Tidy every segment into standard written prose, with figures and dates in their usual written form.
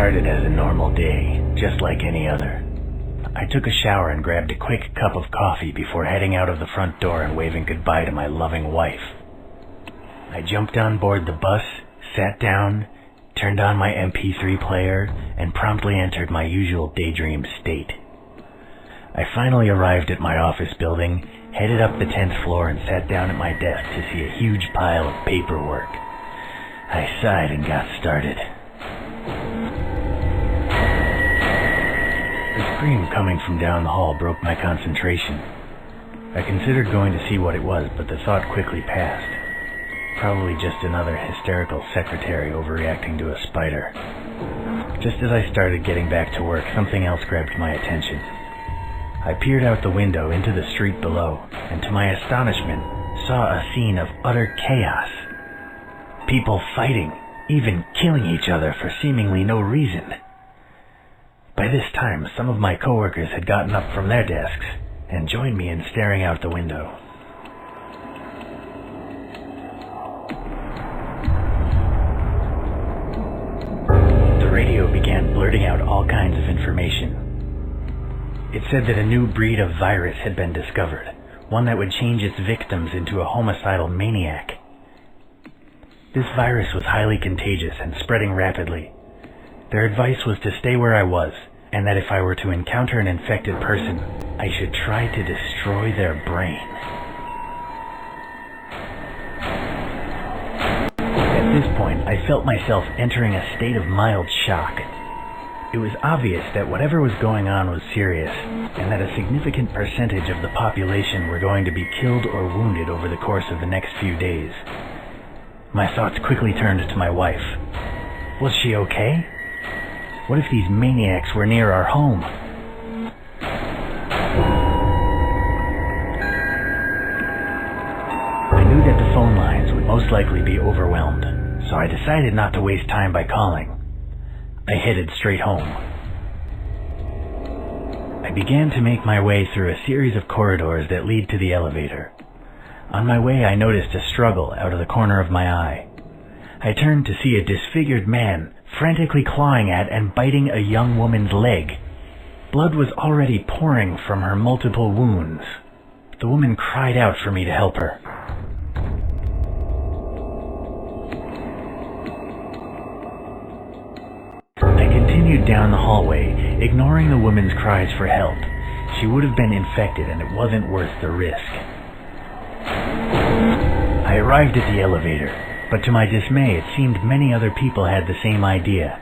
started as a normal day, just like any other. I took a shower and grabbed a quick cup of coffee before heading out of the front door and waving goodbye to my loving wife. I jumped on board the bus, sat down, turned on my MP3 player, and promptly entered my usual daydream state. I finally arrived at my office building, headed up the 10th floor, and sat down at my desk to see a huge pile of paperwork. I sighed and got started. The scream coming from down the hall broke my concentration. I considered going to see what it was, but the thought quickly passed. Probably just another hysterical secretary overreacting to a spider. Just as I started getting back to work, something else grabbed my attention. I peered out the window into the street below, and to my astonishment, saw a scene of utter chaos. People fighting, even killing each other for seemingly no reason. By this time, some of my coworkers had gotten up from their desks and joined me in staring out the window. The radio began blurting out all kinds of information. It said that a new breed of virus had been discovered, one that would change its victims into a homicidal maniac. This virus was highly contagious and spreading rapidly. Their advice was to stay where I was, and that if I were to encounter an infected person, I should try to destroy their brain. At this point, I felt myself entering a state of mild shock. It was obvious that whatever was going on was serious, and that a significant percentage of the population were going to be killed or wounded over the course of the next few days. My thoughts quickly turned to my wife. Was she okay? What if these maniacs were near our home? I knew that the phone lines would most likely be overwhelmed, so I decided not to waste time by calling. I headed straight home. I began to make my way through a series of corridors that lead to the elevator. On my way, I noticed a struggle out of the corner of my eye. I turned to see a disfigured man frantically clawing at and biting a young woman's leg. Blood was already pouring from her multiple wounds. The woman cried out for me to help her. I continued down the hallway, ignoring the woman's cries for help. She would have been infected, and it wasn't worth the risk. I arrived at the elevator, but to my dismay, it seemed many other people had the same idea.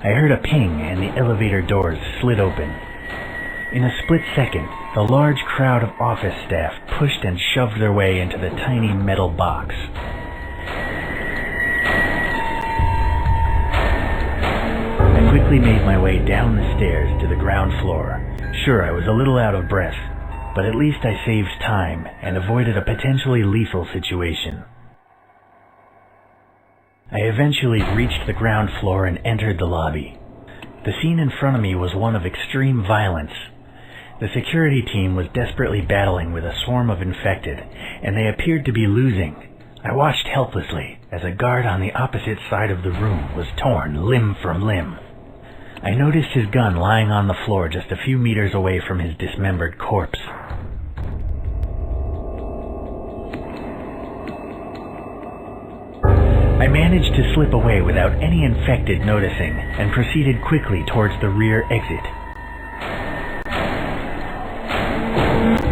I heard a ping, and the elevator doors slid open. In a split second, the large crowd of office staff pushed and shoved their way into the tiny metal box. I quickly made my way down the stairs to the ground floor. Sure, I was a little out of breath, but at least I saved time and avoided a potentially lethal situation. I eventually reached the ground floor and entered the lobby. The scene in front of me was one of extreme violence. The security team was desperately battling with a swarm of infected, and they appeared to be losing. I watched helplessly as a guard on the opposite side of the room was torn limb from limb. I noticed his gun lying on the floor just a few meters away from his dismembered corpse. I managed to slip away without any infected noticing and proceeded quickly towards the rear exit.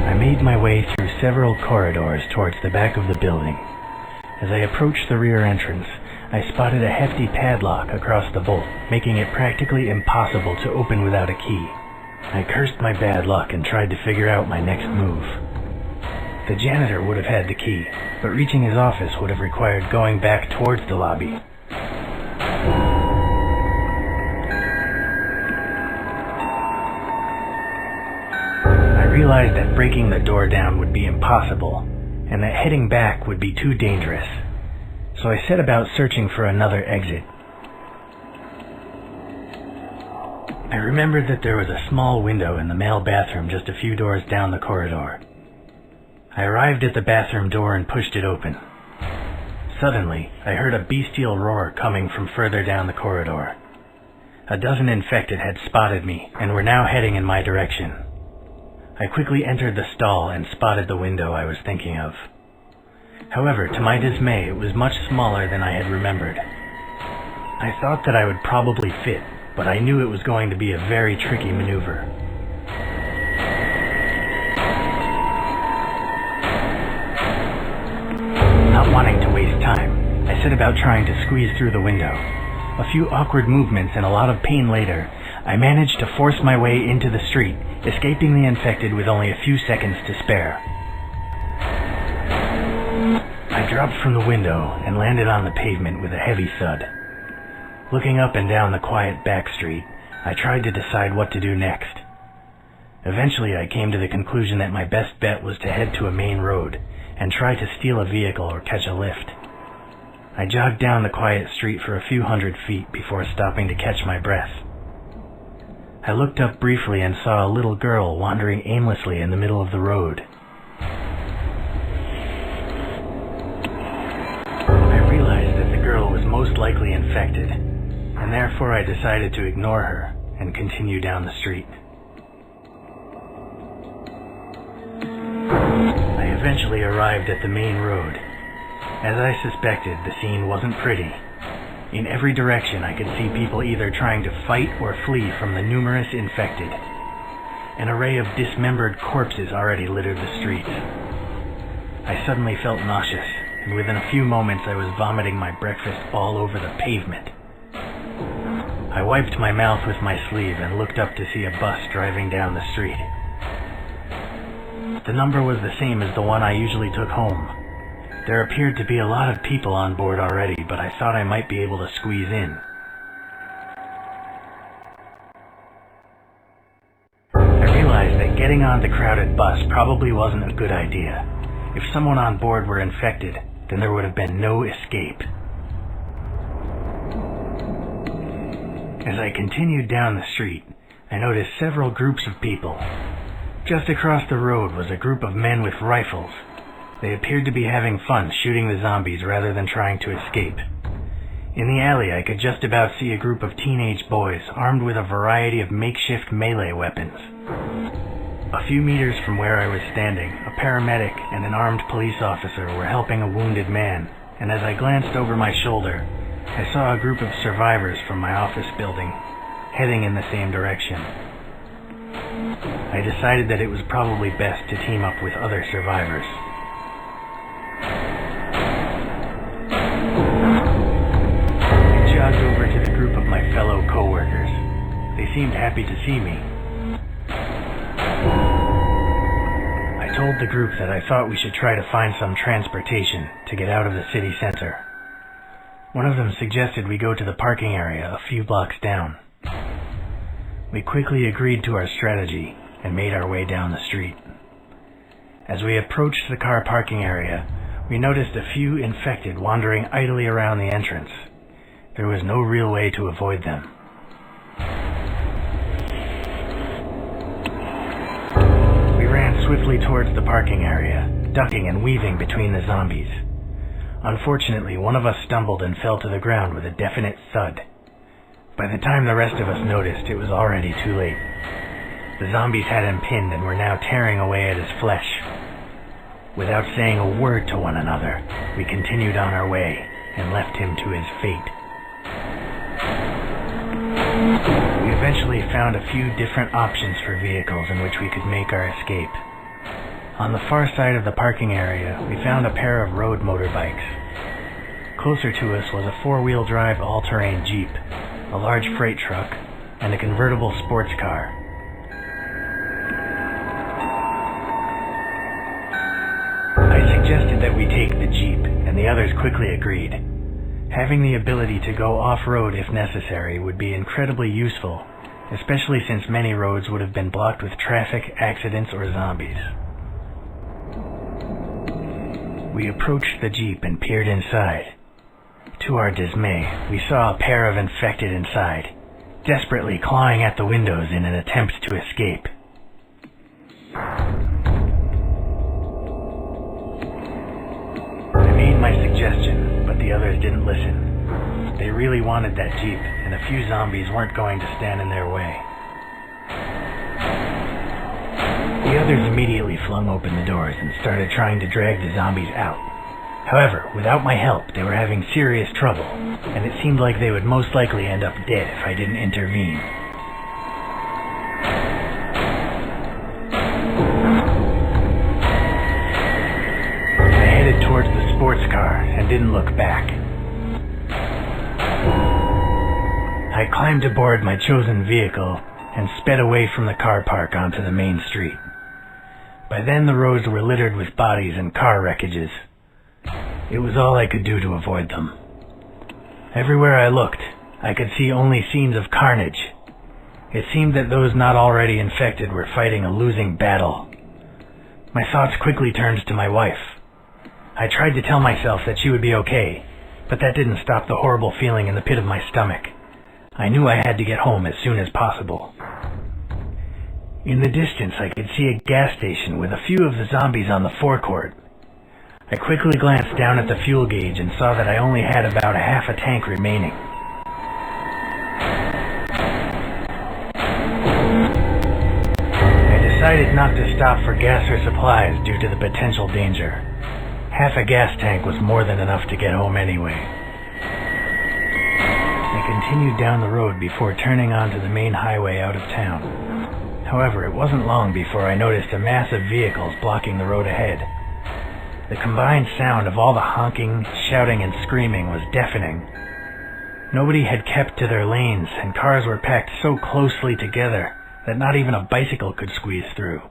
I made my way through several corridors towards the back of the building. As I approached the rear entrance, I spotted a hefty padlock across the bolt, making it practically impossible to open without a key. I cursed my bad luck and tried to figure out my next move. The janitor would have had the key, but reaching his office would have required going back towards the lobby. I realized that breaking the door down would be impossible, and that heading back would be too dangerous. So I set about searching for another exit. I remembered that there was a small window in the male bathroom just a few doors down the corridor. I arrived at the bathroom door and pushed it open. Suddenly, I heard a bestial roar coming from further down the corridor. A dozen infected had spotted me and were now heading in my direction. I quickly entered the stall and spotted the window I was thinking of. However, to my dismay, it was much smaller than I had remembered. I thought that I would probably fit, but I knew it was going to be a very tricky maneuver. Not wanting to waste time, I set about trying to squeeze through the window. A few awkward movements and a lot of pain later, I managed to force my way into the street, escaping the infected with only a few seconds to spare. I dropped from the window and landed on the pavement with a heavy thud. Looking up and down the quiet back street, I tried to decide what to do next. Eventually, I came to the conclusion that my best bet was to head to a main road and try to steal a vehicle or catch a lift. I jogged down the quiet street for a few hundred feet before stopping to catch my breath. I looked up briefly and saw a little girl wandering aimlessly in the middle of the road. I realized that the girl was most likely infected, and therefore I decided to ignore her and continue down the street. I eventually arrived at the main road. As I suspected, the scene wasn't pretty. In every direction I could see people either trying to fight or flee from the numerous infected. An array of dismembered corpses already littered the streets. I suddenly felt nauseous, and within a few moments I was vomiting my breakfast all over the pavement. I wiped my mouth with my sleeve and looked up to see a bus driving down the street. The number was the same as the one I usually took home. There appeared to be a lot of people on board already, but I thought I might be able to squeeze in. I realized that getting on the crowded bus probably wasn't a good idea. If someone on board were infected, then there would have been no escape. As I continued down the street, I noticed several groups of people. Just across the road was a group of men with rifles. They appeared to be having fun shooting the zombies rather than trying to escape. In the alley, I could just about see a group of teenage boys armed with a variety of makeshift melee weapons. A few meters from where I was standing, a paramedic and an armed police officer were helping a wounded man, and as I glanced over my shoulder, I saw a group of survivors from my office building, heading in the same direction. I decided that it was probably best to team up with other survivors. I jogged over to the group of my fellow co-workers. They seemed happy to see me. I told the group that I thought we should try to find some transportation to get out of the city center. One of them suggested we go to the parking area a few blocks down. We quickly agreed to our strategy and made our way down the street. As we approached the car parking area, we noticed a few infected wandering idly around the entrance. There was no real way to avoid them. We ran swiftly towards the parking area, ducking and weaving between the zombies. Unfortunately, one of us stumbled and fell to the ground with a definite thud. By the time the rest of us noticed, it was already too late. The zombies had him pinned and were now tearing away at his flesh. Without saying a word to one another, we continued on our way and left him to his fate. We eventually found a few different options for vehicles in which we could make our escape. On the far side of the parking area, we found a pair of road motorbikes. Closer to us was a four-wheel drive all-terrain Jeep, a large freight truck, and a convertible sports car. I suggested that we take the Jeep, and the others quickly agreed. Having the ability to go off-road if necessary would be incredibly useful, especially since many roads would have been blocked with traffic, accidents, or zombies. We approached the Jeep and peered inside. To our dismay, we saw a pair of infected inside, desperately clawing at the windows in an attempt to escape. I made my suggestion, but the others didn't listen. They really wanted that Jeep, and a few zombies weren't going to stand in their way. The others immediately flung open the doors and started trying to drag the zombies out. However, without my help, they were having serious trouble, and it seemed like they would most likely end up dead if I didn't intervene. I headed towards the sports car and didn't look back. I climbed aboard my chosen vehicle and sped away from the car park onto the main street. By then the roads were littered with bodies and car wreckages. It was all I could do to avoid them. Everywhere I looked, I could see only scenes of carnage. It seemed that those not already infected were fighting a losing battle. My thoughts quickly turned to my wife. I tried to tell myself that she would be okay, but that didn't stop the horrible feeling in the pit of my stomach. I knew I had to get home as soon as possible. In the distance, I could see a gas station with a few of the zombies on the forecourt. I quickly glanced down at the fuel gauge and saw that I only had about a half a tank remaining. I decided not to stop for gas or supplies due to the potential danger. Half a gas tank was more than enough to get home anyway. I continued down the road before turning onto the main highway out of town. However, it wasn't long before I noticed a mass of vehicles blocking the road ahead. The combined sound of all the honking, shouting, and screaming was deafening. Nobody had kept to their lanes, and cars were packed so closely together that not even a bicycle could squeeze through.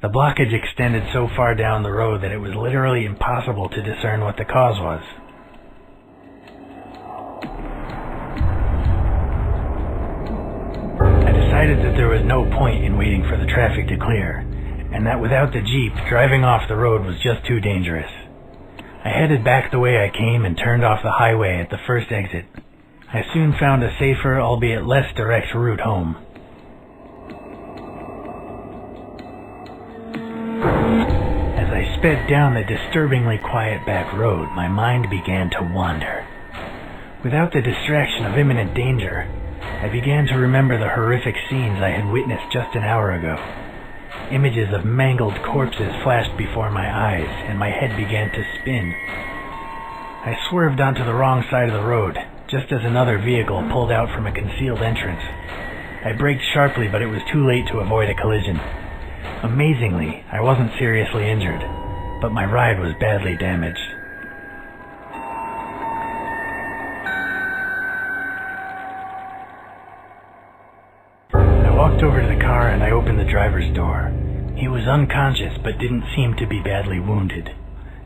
The blockage extended so far down the road that it was literally impossible to discern what the cause was. I decided that there was no point in waiting for the traffic to clear, and that without the Jeep, driving off the road was just too dangerous. I headed back the way I came and turned off the highway at the first exit. I soon found a safer, albeit less direct route home. As I sped down the disturbingly quiet back road, my mind began to wander. Without the distraction of imminent danger, I began to remember the horrific scenes I had witnessed just an hour ago. Images of mangled corpses flashed before my eyes, and my head began to spin. I swerved onto the wrong side of the road, just as another vehicle pulled out from a concealed entrance. I braked sharply, but it was too late to avoid a collision. Amazingly, I wasn't seriously injured, but my ride was badly damaged. I walked over to the car and I opened the driver's door. He was unconscious but didn't seem to be badly wounded.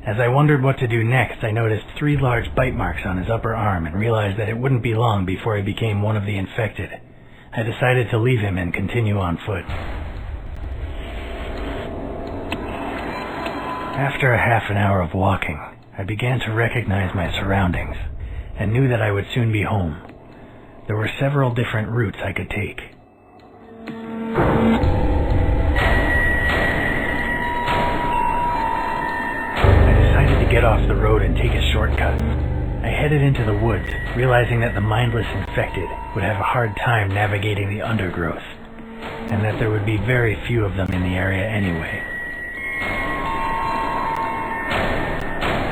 As I wondered what to do next, I noticed 3 large bite marks on his upper arm and realized that it wouldn't be long before he became one of the infected. I decided to leave him and continue on foot. After a half an hour of walking, I began to recognize my surroundings and knew that I would soon be home. There were several different routes I could take. I decided to get off the road and take a shortcut. I headed into the woods, realizing that the mindless infected would have a hard time navigating the undergrowth, and that there would be very few of them in the area anyway.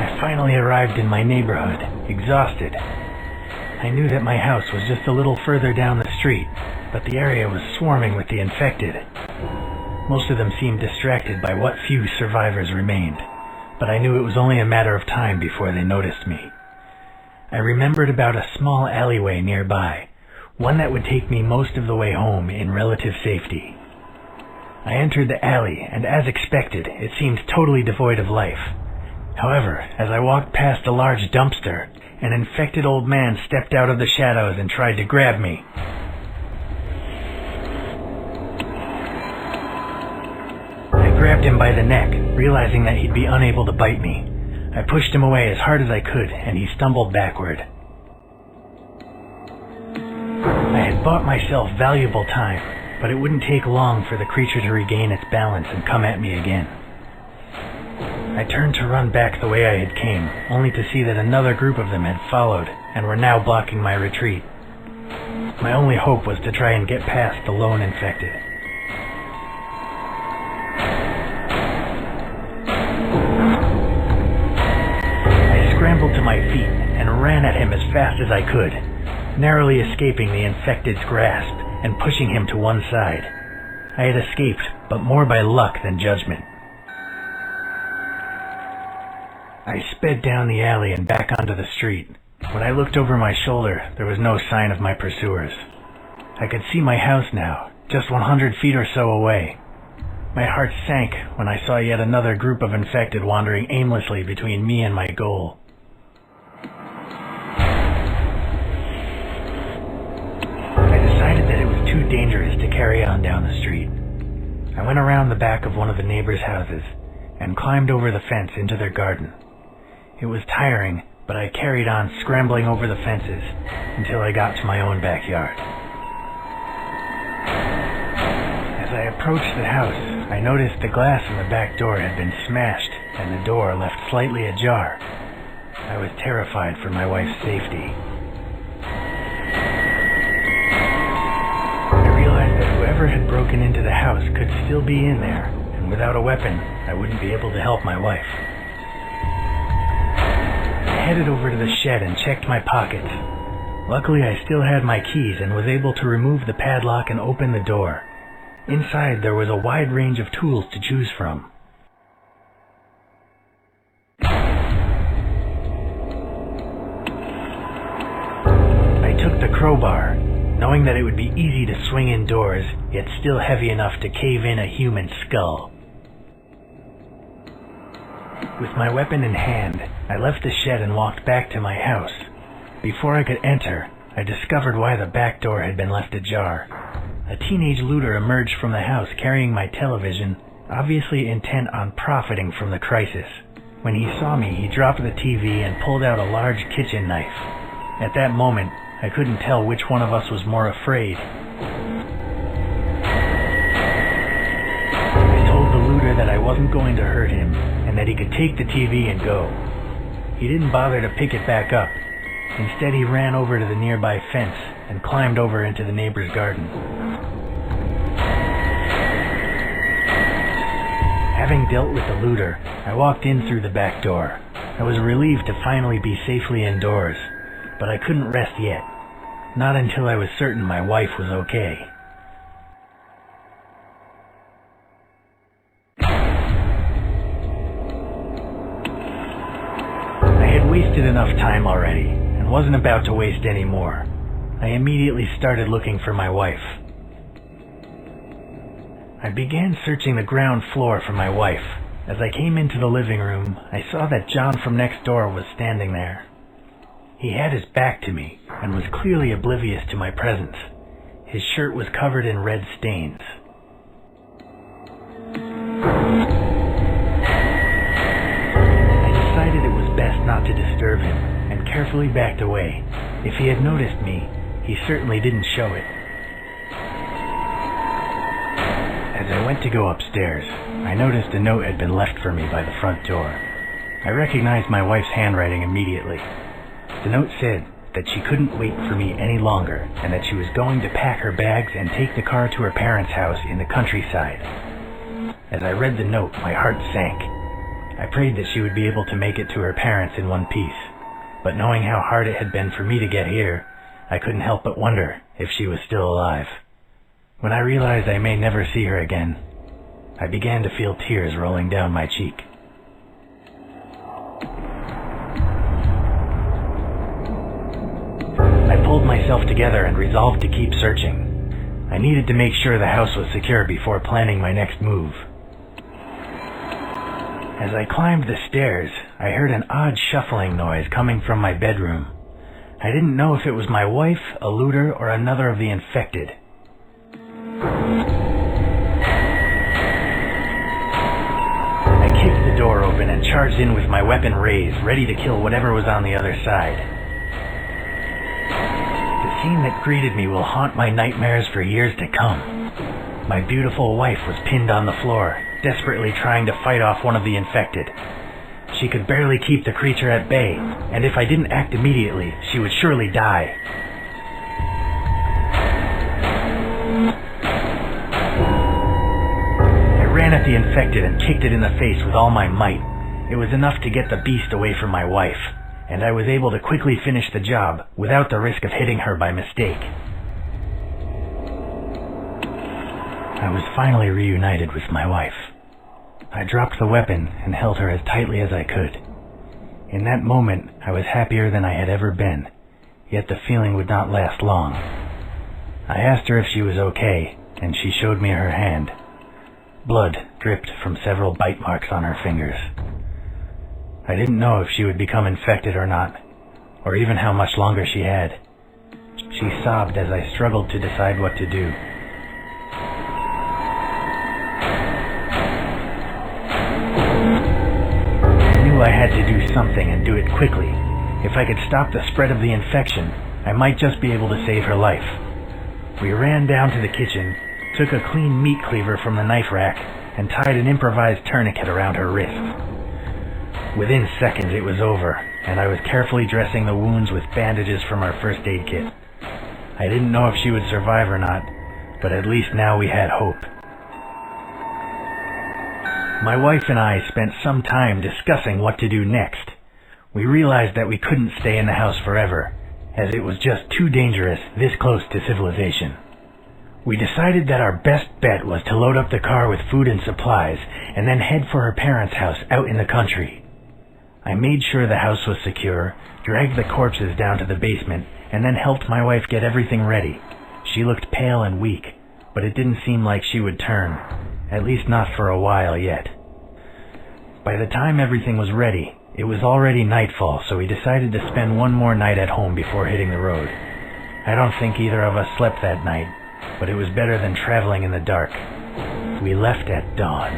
I finally arrived in my neighborhood, exhausted. I knew that my house was just a little further down the street, but the area was swarming with the infected. Most of them seemed distracted by what few survivors remained, but I knew it was only a matter of time before they noticed me. I remembered about a small alleyway nearby, one that would take me most of the way home in relative safety. I entered the alley, and as expected, it seemed totally devoid of life. However, as I walked past a large dumpster, an infected old man stepped out of the shadows and tried to grab me. I grabbed him by the neck, realizing that he'd be unable to bite me. I pushed him away as hard as I could, and he stumbled backward. I had bought myself valuable time, but it wouldn't take long for the creature to regain its balance and come at me again. I turned to run back the way I had came, only to see that another group of them had followed and were now blocking my retreat. My only hope was to try and get past the lone infected. I scrambled to my feet and ran at him as fast as I could, narrowly escaping the infected's grasp and pushing him to one side. I had escaped, but more by luck than judgment. I sped down the alley and back onto the street. When I looked over my shoulder, there was no sign of my pursuers. I could see my house now, just 100 feet or so away. My heart sank when I saw yet another group of infected wandering aimlessly between me and my goal. I decided that it was too dangerous to carry on down the street. I went around the back of one of the neighbors' houses and climbed over the fence into their garden. It was tiring, but I carried on scrambling over the fences until I got to my own backyard. As I approached the house, I noticed the glass in the back door had been smashed and the door left slightly ajar. I was terrified for my wife's safety. I realized that whoever had broken into the house could still be in there, and without a weapon, I wouldn't be able to help my wife. I headed over to the shed and checked my pockets. Luckily, I still had my keys and was able to remove the padlock and open the door. Inside, there was a wide range of tools to choose from. I took the crowbar, knowing that it would be easy to swing indoors, yet still heavy enough to cave in a human skull. With my weapon in hand, I left the shed and walked back to my house. Before I could enter, I discovered why the back door had been left ajar. A teenage looter emerged from the house carrying my television, obviously intent on profiting from the crisis. When he saw me, he dropped the TV and pulled out a large kitchen knife. At that moment, I couldn't tell which one of us was more afraid. I told the looter that I wasn't going to hurt him, and that he could take the TV and go. He didn't bother to pick it back up. Instead, he ran over to the nearby fence and climbed over into the neighbor's garden. Having dealt with the looter, I walked in through the back door. I was relieved to finally be safely indoors, but I couldn't rest yet. Not until I was certain my wife was okay. I had wasted enough time already, and wasn't about to waste any more. I immediately started looking for my wife. I began searching the ground floor for my wife. As I came into the living room, I saw that John from next door was standing there. He had his back to me, and was clearly oblivious to my presence. His shirt was covered in red stains. I decided it was best not to disturb him, and carefully backed away. If he had noticed me, he certainly didn't show it. As I went to go upstairs, I noticed a note had been left for me by the front door. I recognized my wife's handwriting immediately. The note said that she couldn't wait for me any longer, and that she was going to pack her bags and take the car to her parents' house in the countryside. As I read the note, my heart sank. I prayed that she would be able to make it to her parents in one piece, but knowing how hard it had been for me to get here, I couldn't help but wonder if she was still alive. When I realized I may never see her again, I began to feel tears rolling down my cheek. I pulled myself together and resolved to keep searching. I needed to make sure the house was secure before planning my next move. As I climbed the stairs, I heard an odd shuffling noise coming from my bedroom. I didn't know if it was my wife, a looter, or another of the infected. I kicked the door open and charged in with my weapon raised, ready to kill whatever was on the other side. The scene that greeted me will haunt my nightmares for years to come. My beautiful wife was pinned on the floor, desperately trying to fight off one of the infected. she could barely keep the creature at bay, and if I didn't act immediately, she would surely die. I ran at the infected and kicked it in the face with all my might. It was enough to get the beast away from my wife, and I was able to quickly finish the job without the risk of hitting her by mistake. I was finally reunited with my wife. I dropped the weapon and held her as tightly as I could. In that moment, I was happier than I had ever been, yet the feeling would not last long. I asked her if she was okay, and she showed me her hand. Blood dripped from several bite marks on her fingers. I didn't know if she would become infected or not, or even how much longer she had. She sobbed as I struggled to decide what to do. I had to do something and do it quickly. If I could stop the spread of the infection, I might just be able to save her life. We ran down to the kitchen, took a clean meat cleaver from the knife rack, and tied an improvised tourniquet around her wrist. Within seconds it was over, and I was carefully dressing the wounds with bandages from our first aid kit. I didn't know if she would survive or not, but at least now we had hope. My wife and I spent some time discussing what to do next. We realized that we couldn't stay in the house forever, as it was just too dangerous this close to civilization. We decided that our best bet was to load up the car with food and supplies, and then head for her parents' house out in the country. I made sure the house was secure, dragged the corpses down to the basement, and then helped my wife get everything ready. She looked pale and weak, but it didn't seem like she would turn. At least not for a while yet. By the time everything was ready, it was already nightfall, so we decided to spend one more night at home before hitting the road. I don't think either of us slept that night, but it was better than traveling in the dark. We left at dawn.